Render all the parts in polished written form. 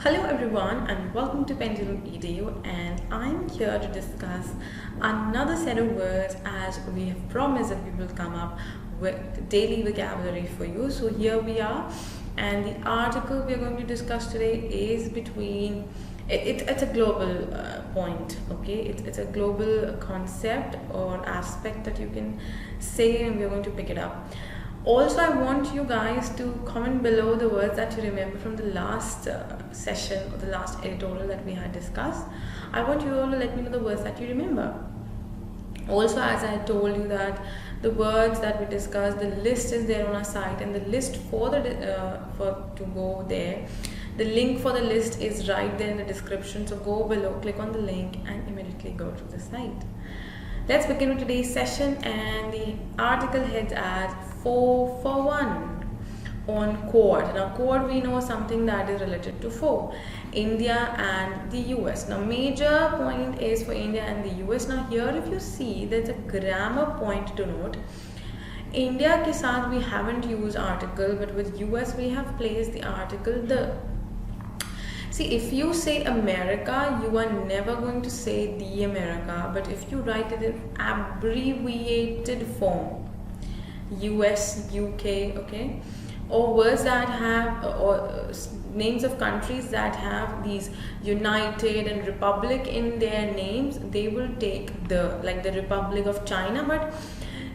Hello everyone and welcome to Pendulum Edu, and I'm here to discuss another set of words as we have promised that we will come up with daily vocabulary for you. So here we are, and the article we are going to discuss today is between it's a global point, okay? It's a global concept or aspect that you can say, and we're going to pick it up. Also, I want you guys to comment below the words that you remember from the last session or the last editorial that we had discussed. I want you all to let me know the words that you remember. Also, as I told you that the words that we discussed, the list is there on our site, and the list for to go there, the link for the list is right there in the description. So go below, click on the link, and immediately go to the site. Let's begin with today's session, and the article heads as 4 for 1 on Quad. Now, Quad we know something that is related to 4, India and the US. Now, major point is for India and the US. Now, here if you see, there's a grammar point to note. India ke saath we haven't used article, but with US we have placed the article the. See, if you say America, you are never going to say the America, but if you write it in abbreviated form, US, UK, okay, or words that have names of countries that have these United and Republic in their names, they will take the, like the Republic of China, but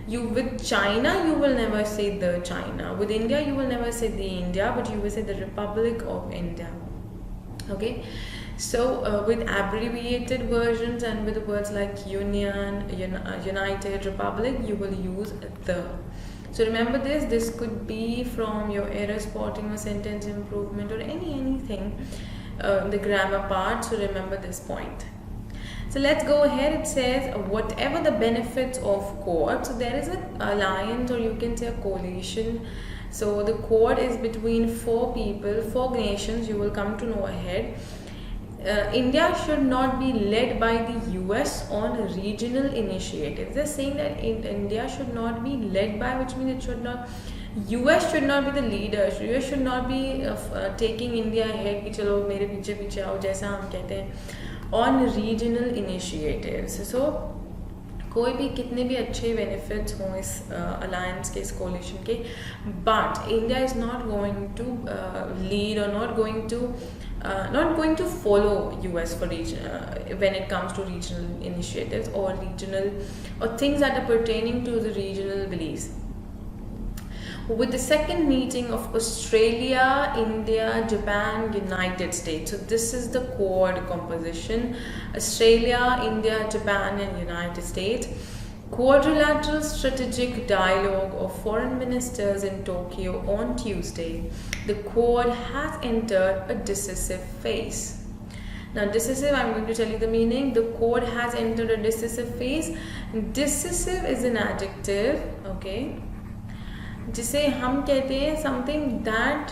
with China you will never say the China. With India you will never say the India, but you will say the Republic of India. Okay, so with abbreviated versions and with words like Union, United, Republic, you will use the. So remember this could be from your error spotting or sentence improvement or anything, the grammar part. So remember this point. So let's go ahead. It says whatever the benefits of Quad. So there is an alliance, or you can say a coalition. So the Quad is between 4 people, 4 nations. You will come to know ahead. India should not be led by the US on regional initiatives. They're saying that India should not be led by, which means it should not. US should not be the leader. US should not be taking India ahead. कि चलो मेरे पीछे पीछे आओ जैसा हम कहते हैं. On regional initiatives. So कोई भी कितने भी अच्छे बेनिफिट्स हों इस अलायंस के, इस कोलिशन के, but India is not going to lead और not going to follow US for when it comes to regional initiatives or regional or things that are pertaining to the regional beliefs. With the second meeting of Australia, India, Japan, United States. So this is the Quad composition. Australia, India, Japan and United States. Quadrilateral strategic dialogue of foreign ministers in Tokyo on Tuesday. The Quad has entered a decisive phase. Now decisive, I'm going to tell you the meaning. The Quad has entered a decisive phase. Decisive is an adjective, okay, जिसे हम कहते हैं something that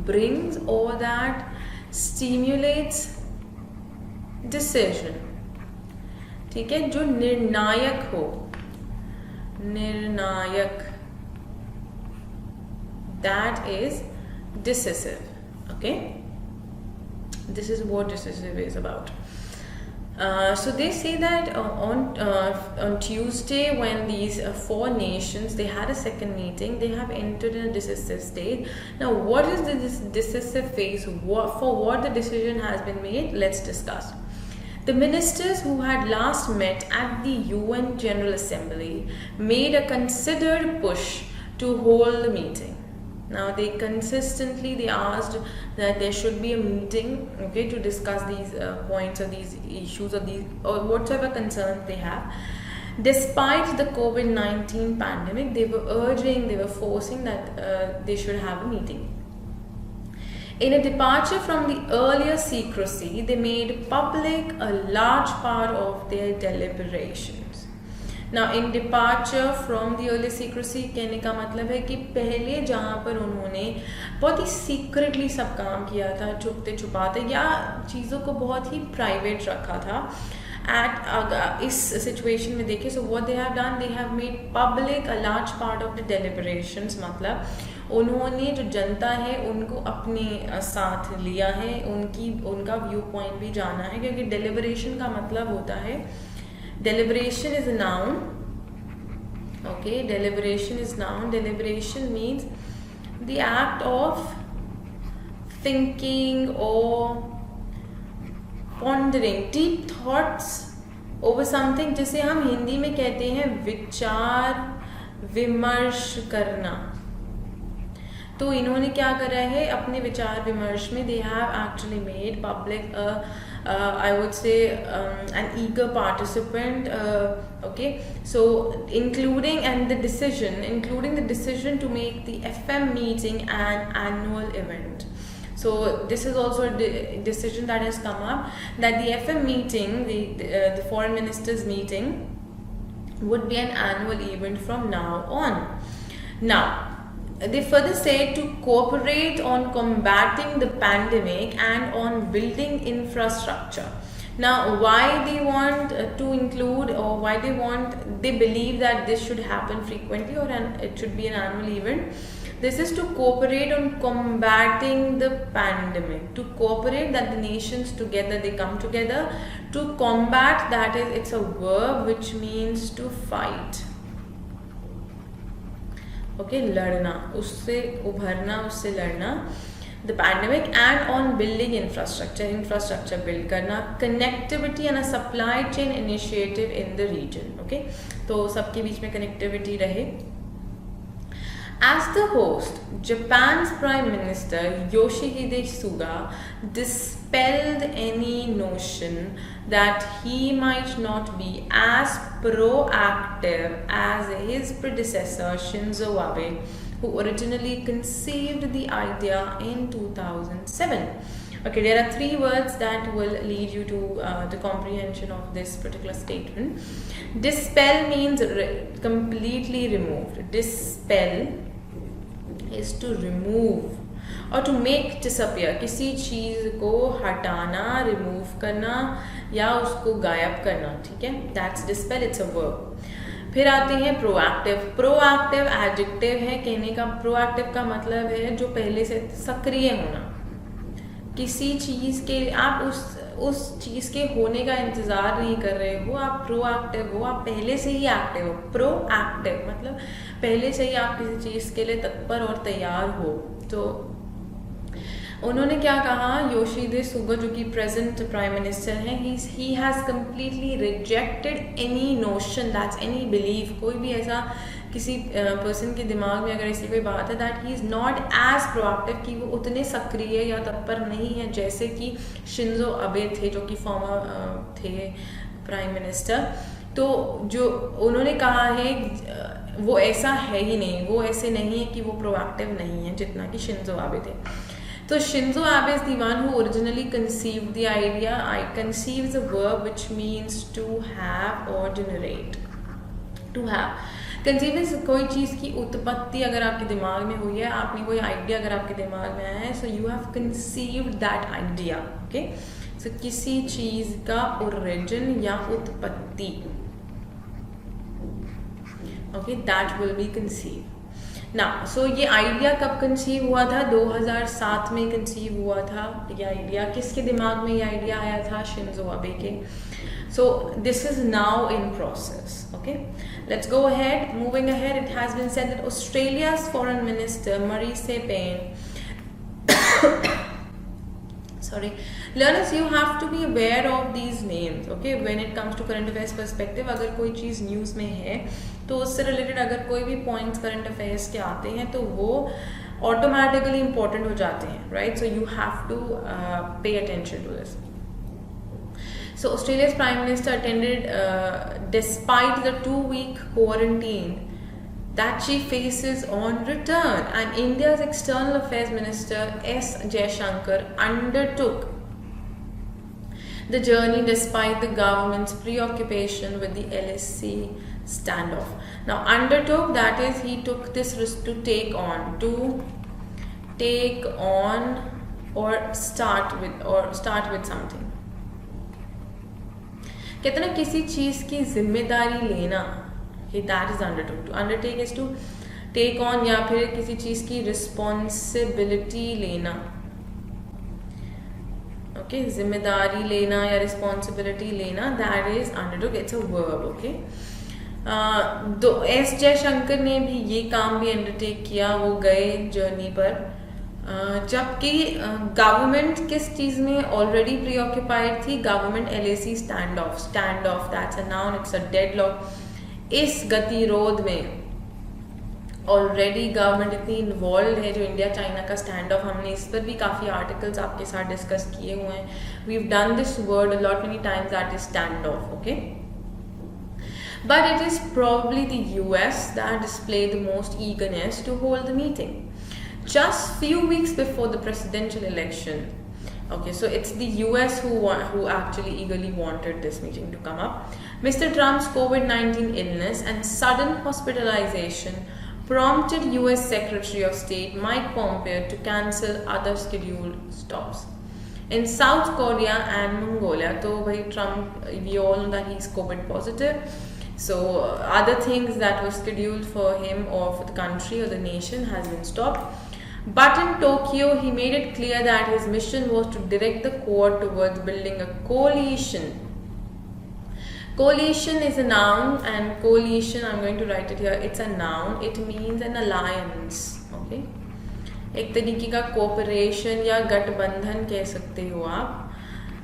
brings or that stimulates decision. ठीक है, जो निर्णायक हो, निर्णायक, that is decisive. Okay, this is what decisive is about. So they say that on Tuesday, when these 4 nations, they had a second meeting, they have entered in a decisive state. Now, what is this decisive phase? For what the decision has been made? Let's discuss. The ministers who had last met at the UN General Assembly made a considered push to hold the meeting. Now they asked that there should be a meeting, okay, to discuss these points or these issues or whatever concerns they have. Despite the COVID-19 pandemic, they were forcing that they should have a meeting. In a departure from the earlier secrecy, they made public a large part of their deliberations. Now, in departure from the early secrecy, कहने का मतलब है कि पहले जहाँ पर उन्होंने बहुत ही सीक्रेटली सब काम किया था, छुपते छुपाते, या चीज़ों को बहुत ही प्राइवेट रखा था, इस सिचुएशन में देखिए, so what they have done, they have made public a large part of the deliberations. मतलब उन्होंने जो जनता है उनको अपने साथ लिया है, उनका व्यू पॉइंट भी जाना है, क्योंकि डेलिब्रेशन का मतलब होता है, deliberation is noun, okay, deliberation is noun, deliberation means the act of thinking or pondering deep thoughts over something, जिसे हम हिंदी में कहते हैं विचार विमर्श करना। तो इन्होंने क्या करा है अपने विचार विमर्श में, they have actually made public I would say an eager participant, okay, so including the decision to make the FM meeting an annual event. So this is also a decision that has come up, that the FM meeting, the foreign ministers meeting, would be an annual event from now on. Now, they further said to cooperate on combating the pandemic and on building infrastructure. Now, why they want to include, or why they believe that this should happen frequently, or it should be an annual event. This is to cooperate on combating the pandemic. To cooperate, that the nations together, they come together. To combat, that is, it's a verb which means to fight. Okay, लड़ना, उससे उभरना, उससे लड़ना, the pandemic, and on building infrastructure build करना, connectivity and a supply chain initiative in the region. Okay, तो सबके बीच में connectivity रहे. As the host, Japan's Prime Minister Yoshihide Suga dispelled any notion that he might not be as proactive as his predecessor Shinzo Abe, who originally conceived the idea in 2007. Okay, there are 3 words that will lead you to the comprehension of this particular statement. Dispel means completely removed. Dispel is to remove or to make disappear, किसी चीज़ को हटाना, remove करना या उसको गायब करना, ठीक है, that's dispel, it's a verb. फिर आते हैं proactive. Proactive adjective है कहने का, proactive का मतलब है जो पहले से सक्रिय होना, किसी चीज़ के आप उस चीज़ के होने का इंतज़ार नहीं कर रहे हो, आप प्रोएक्टिव हो, आप पहले से ही एक्टिव हो. प्रोएक्टिव मतलब पहले से ही आप किसी चीज़ के लिए तत्पर और तैयार हो. तो उन्होंने क्या कहा, योशिहिदे सुगा जो कि प्रेजेंट प्राइम मिनिस्टर हैं, he has completely rejected any notion, that's any believe, कोई भी ऐसा किसी पर्सन के दिमाग में अगर ऐसी कोई बात है, that he is not as proactive, कि वो उतने सक्रिय या तत्पर नहीं है जैसे कि शिंजो अबे थे जो कि फॉर्मर थे प्राइम मिनिस्टर. तो जो उन्होंने कहा है वो ऐसा है ही नहीं, वो ऐसे नहीं है कि वो प्रोएक्टिव नहीं है जितना कि शिंजो अबे थे. तो Shinzo Abe is the one who originally conceived the idea. I conceive is a verb which means to have और जनरेट. टू हैव, कंसीव कोई चीज़ की उत्पत्ति अगर आपके दिमाग में हुई है, आपने कोई आइडिया अगर आपके दिमाग में आया है, so you have conceived that idea. Okay, so किसी चीज़ का ओरिजिन या उत्पत्ति, okay, that will be conceive. ना, सो ये आइडिया कब कंसीव हुआ था? 2007 में कंसीव हुआ था. ये आइडिया किसके दिमाग में ये आइडिया आया था? शिंजो अबे के. So this is now in process. Okay, let's go ahead. Moving ahead, it has been said that Australia's Foreign Minister Marise Payne sorry, learners, you have to be aware of these names. Okay, when it comes to current affairs perspective, अगर कोई चीज़ news में है तो उससे related अगर कोई भी points current affairs के आते हैं तो वो ऑटोमेटिकली इम्पोर्टेंट हो जाते हैं, right? So you have to pay attention to this. So Australia's Prime Minister attended despite the 2-week quarantine that she faces on return, and India's External Affairs Minister S. Jaishankar undertook the journey despite the government's preoccupation with the LSC standoff. Now, undertook, that is, he took this risk to take on or start with something. कहते ना किसी चीज़ की जिम्मेदारी लेना, that is undertake. To undertake is to take on या फिर किसी चीज़ की रिस्पॉन्सिबिलिटी लेना, ओके, जिम्मेदारी लेना या रिस्पॉन्सिबिलिटी लेना, that is undertook, it's a verb, okay. S Jaishankar ने भी ये काम भी अंडरटेक किया, वो गए जर्नी पर, जबकि गवर्नमेंट किस चीज़ में ऑलरेडी प्री ऑक्यूपाइड थी, government LAC stand of, that's a noun, it's a deadlock. इस गतिरोध में ऑलरेडी गवर्नमेंट इतनी इन्वॉल्व है, जो इंडिया चाइना का स्टैंड ऑफ, हमने इस पर भी काफ़ी आर्टिकल्स आपके साथ डिस्कस किए हुए हैं, we have done this word a lot many times, that is stand off, okay. But it is probably the US that displayed the most eagerness to hold the meeting. Just few weeks before the presidential election, okay, so it's the US who actually eagerly wanted this meeting to come up. Mr. Trump's COVID-19 illness and sudden hospitalization prompted US Secretary of State Mike Pompeo to cancel other scheduled stops in South Korea and Mongolia. So bhai Trump, we all know that he's COVID positive. So other things that were scheduled for him or for the country or the nation has been stopped. But in Tokyo, he made it clear that his mission was to direct the Quad towards building a coalition. Coalition is a noun, and coalition, I'm going to write it here, it's a noun, it means an alliance, okay? एक तरीके का cooperation या गठबंधन कह सकते हो आप।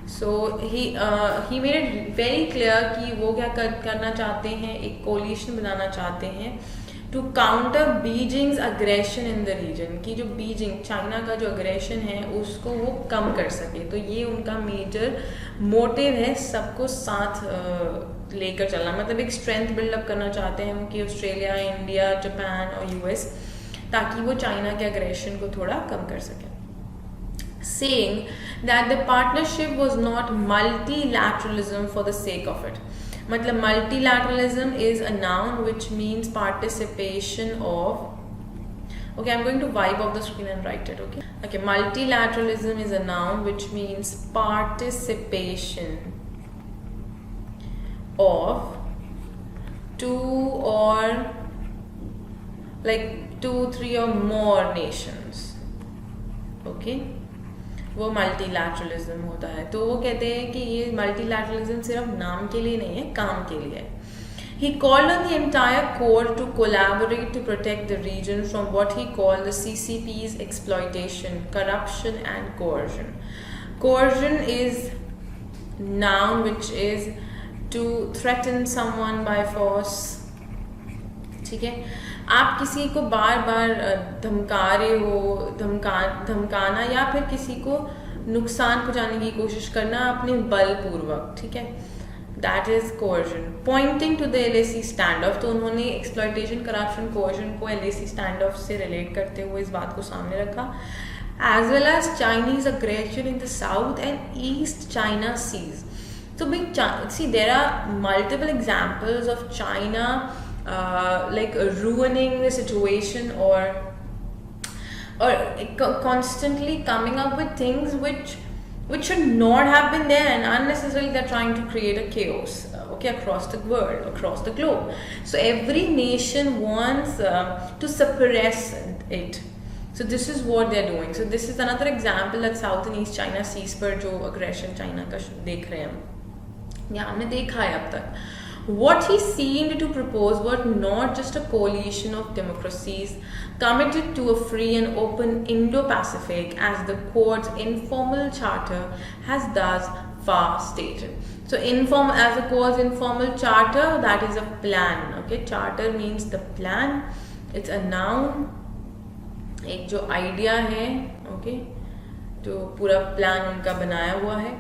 So he made it very clear कि वो क्या करना चाहते हैं, एक coalition बनाना चाहते हैं to counter Beijing's aggression in the region, कि जो बीजिंग चाइना का जो aggression है उसको वो कम कर सके। तो ये उनका मेजर मोटिव है, सबको साथ लेकर चलना, मतलब एक स्ट्रेंथ बिल्डअप करना चाहते हैं कि ऑस्ट्रेलिया, इंडिया, जापान और US, ताकि वो चाइना के aggression को थोड़ा कम कर सके। Saying that the partnership was not multilateralism for the sake of it. मतलब multilateralism is a noun which means participation of, okay, I'm going to wipe off the screen and write it, okay? Okay, multilateralism is a noun which means participation of two or like 2, 3 or more nations, okay? वो multilateralism होता है। तो वो कहते हैं कि ये multilateralism सिर्फ नाम के लिए नहीं है, काम के लिए है। He called on the entire Quad to collaborate to protect the region from what he called the CCP's exploitation, corruption and coercion. Coercion is noun which is to threaten someone by force, ठीक है। आप किसी को बार बार धमका रहे हो, धमकाना या फिर किसी को नुकसान पहुंचाने की कोशिश करना अपने बलपूर्वक, ठीक है, that is coercion. Pointing to the LAC stand off, तो उन्होंने एक्सप्लॉयटेशन, करप्शन, कोर्जन को LAC स्टैंड ऑफ से रिलेट करते हुए इस बात को सामने रखा, as well as Chinese aggression in the South and East China seas. तो भाई see there are multiple examples of China like ruining the situation or constantly coming up with things which should not have been there, and unnecessarily they're trying to create a chaos, okay, across the world, across the globe. So every nation wants to suppress it. So this is what they're doing. So this is another example that South and East China Seas पर जो aggression China का देख रहे हैं हम, या हमने देखा है अब तक। What he seemed to propose was not just a coalition of democracies committed to a free and open Indo-Pacific, as the Quad's informal charter has thus far stated. So as the Quad's informal charter, that is a plan, okay? Charter means the plan, it's a noun, एक जो idea है, okay? जो पूरा plan उनका बनाया हुआ है।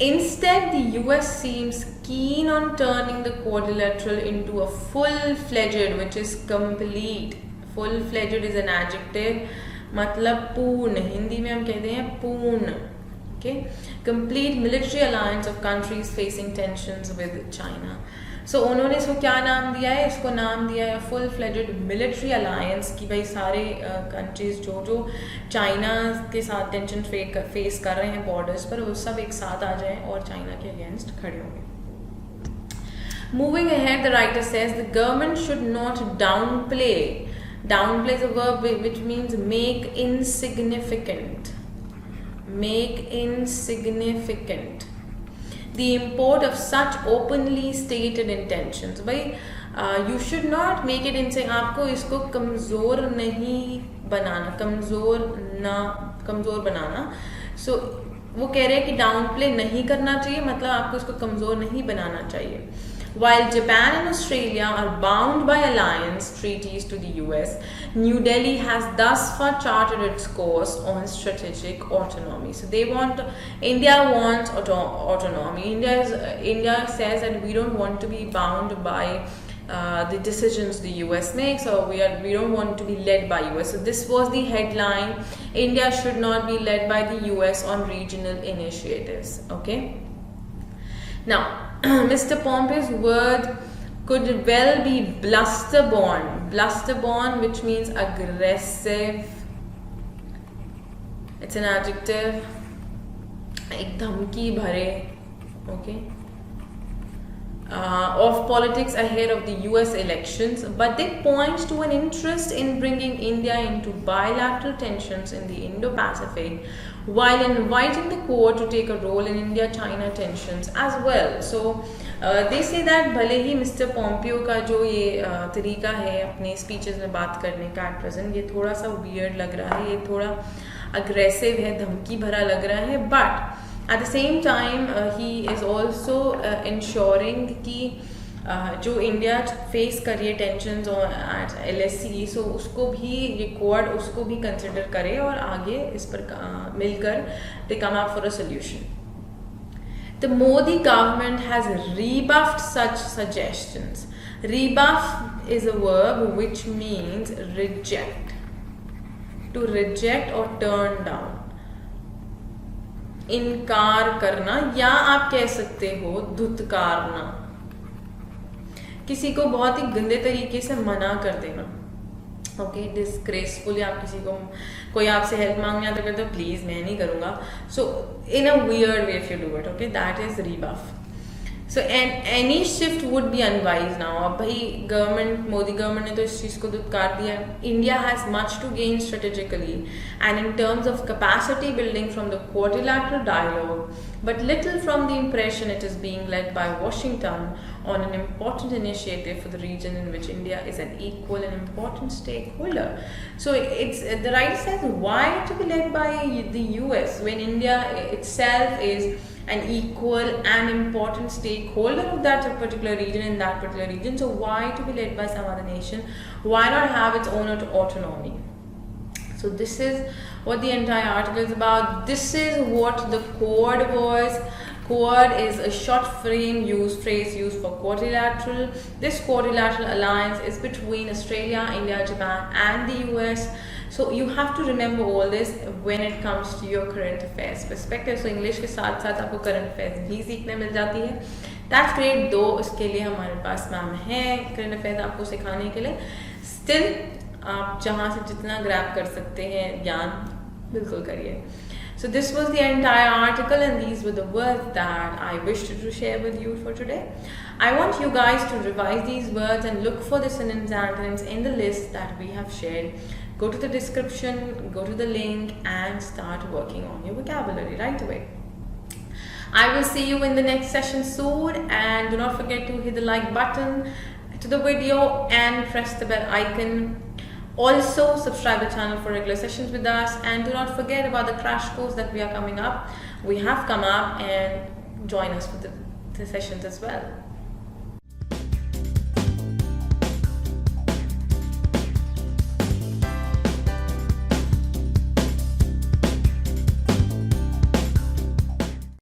Instead, the US seems keen on turning the quadrilateral into a full-fledged, which is complete. Full-fledged is an adjective, मतलब पूर्ण, हिंदी में हम कहते हैं पूर्ण, okay? Complete military alliance of countries facing tensions with China. So उन्होंने इसको क्या नाम दिया है? इसको नाम दिया है फुल फ्लेजेड मिलिट्री अलायंस, कि भाई सारे कंट्रीज जो चाइना के साथ टेंशन फेस कर रहे हैं बॉर्डर्स पर, वो सब एक साथ आ जाएं और चाइना के अगेंस्ट खड़े होंगे। Moving ahead, the writer says the government should not downplay Downplay is a verb which means make insignificant. Make insignificant the import of such openly stated intentions. भाई you should not make it insane. आपको इसको कमज़ोर नहीं बनाना, कमज़ोर बनाना. So वो कह रहे हैं कि डाउन प्ले नहीं करना चाहिए, मतलब आपको इसको कमज़ोर नहीं बनाना चाहिए. While Japan and Australia are bound by alliance treaties to the US, New Delhi has thus far charted its course on strategic autonomy. So India wants autonomy. India says that we don't want to be bound by the decisions the US makes, or we don't want to be led by US. So this was the headline: India should not be led by the US on regional initiatives. Okay. Now, Mr. Pompeo's word could well be blusterborn. Blusterborn, which means aggressive. It's an adjective. एक धमकी भरे. Okay. Of politics ahead of the US elections, but they point to an interest in bringing India into bilateral tensions in the Indo-Pacific, while inviting the Quad to take a role in India-China tensions as well. So they say that भले ही Mr. Pompeo का जो ये तरीका है अपने speeches में बात करने का at present, ये थोड़ा सा weird लग रहा है, ये थोड़ा aggressive है, धमकी भरा लग रहा है, but at the same time he is also ensuring कि जो इंडिया फेस कर रही है टेंशंस एट LSE, सो उसको भी ये क्वाड उसको भी कंसिडर करे और आगे इस पर मिलकर they come out for a solution. The Modi government has rebuffed such suggestions. Rebuff is a verb which means reject. To reject or turn down. इनकार करना, या आप कह सकते हो धुतकारना, किसी को बहुत ही गंदे तरीके से मना कर देना. ओके, डिस्ग्रेसफुली आप किसी को, कोई आपसे हेल्प मांगने आता कहते हो प्लीज मैं नहीं करूंगा, so in a weird way if you do it. Okay, that is rebuff. So any shift would be unwise now. अब भाई गवर्नमेंट, मोदी गवर्नमेंट ने तो इस चीज़ को दुत्कार दिया. India has much to gain strategically and in terms of capacity building from the quadrilateral dialogue, but little from the impression it is being led by Washington on an important initiative for the region in which India is an equal and important stakeholder. So it's the writer says, why to be led by the US when India itself is an equal and important stakeholder of that particular region, in that particular region. So why to be led by some other nation? Why not have its own autonomy? So this is what the entire article is about. This is what the Quad was. Quad is a short phrase used for quadrilateral. This quadrilateral alliance is between Australia, India, Japan and the US. So you have to remember all this when it comes to your current affairs perspective. So English के साथ साथ आपको current affairs भी सीखने मिल जाती है. That's great, दो उसके लिए हमारे पास मैम है current affairs आपको सिखाने के लिए. Still आप जहाँ से जितना ग्रैब कर सकते हैं ज्ञान बिल्कुल करिए. So this was the entire article and these were the words that I wished to share with you for today. I want you guys to revise these words and look for the synonyms and antonyms in the list that we have shared. Go to the description, go to the link and start working on your vocabulary right away. I will see you in the next session soon, and do not forget to hit the like button to the video and press the bell icon. Also subscribe to the channel for regular sessions with us, and do not forget about the crash course that we are coming up. We have come up, and join us for the sessions as well.